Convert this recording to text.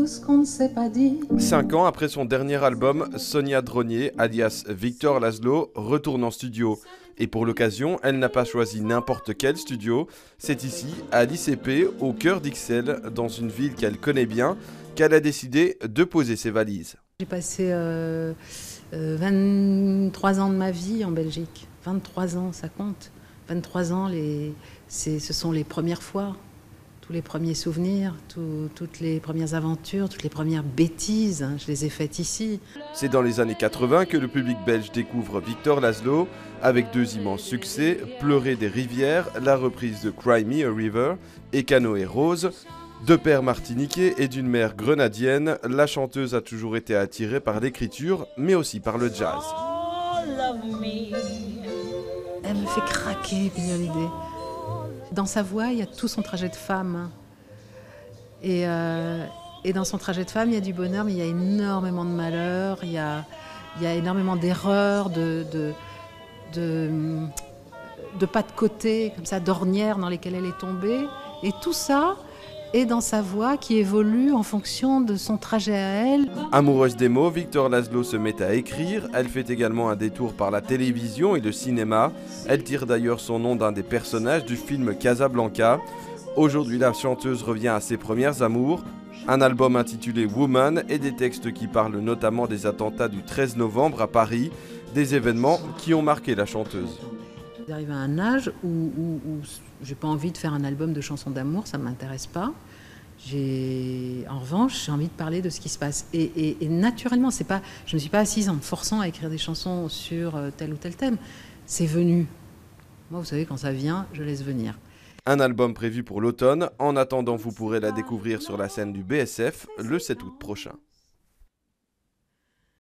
tout ce qu'on ne s'est pas dit. 5 ans après son dernier album, Sonia Dronnier, alias Victor Laszlo, retourne en studio. Et pour l'occasion, elle n'a pas choisi n'importe quel studio. C'est ici, à l'ICP, au cœur d'Ixelles, dans une ville qu'elle connaît bien, qu'elle a décidé de poser ses valises. J'ai passé 23 ans de ma vie en Belgique. 23 ans, ça compte. 23 ans, ce sont les premières fois, tous les premiers souvenirs, toutes les premières aventures, toutes les premières bêtises, hein, je les ai faites ici. C'est dans les années 80 que le public belge découvre Victor Laszlo, avec 2 immenses succès, Pleurer des rivières, la reprise de Cry Me a River et Canoë Rose. De père martiniquais et d'une mère grenadienne, la chanteuse a toujours été attirée par l'écriture, mais aussi par le jazz. Elle me fait craquer, Bignolidé. Dans sa voix, il y a tout son trajet de femme. Et dans son trajet de femme, il y a du bonheur, mais il y a énormément de malheur, il y a énormément d'erreurs, de pas de côté, comme ça, d'ornières dans lesquelles elle est tombée. Et tout ça est dans sa voix qui évolue en fonction de son trajet à elle. Amoureuse des mots, Victor Laszlo se met à écrire. Elle fait également un détour par la télévision et le cinéma. Elle tire d'ailleurs son nom d'un des personnages du film Casablanca. Aujourd'hui, la chanteuse revient à ses premières amours. Un album intitulé Woman et des textes qui parlent notamment des attentats du 13 novembre à Paris, des événements qui ont marqué la chanteuse. J'arrive à un âge où j'ai pas envie de faire un album de chansons d'amour, ça ne m'intéresse pas. En revanche, j'ai envie de parler de ce qui se passe. Et naturellement, je ne me suis pas assise en me forçant à écrire des chansons sur tel ou tel thème. C'est venu. Moi, vous savez, quand ça vient, je laisse venir. Un album prévu pour l'automne. En attendant, vous pourrez la découvrir sur la scène du BSF le 7 août prochain.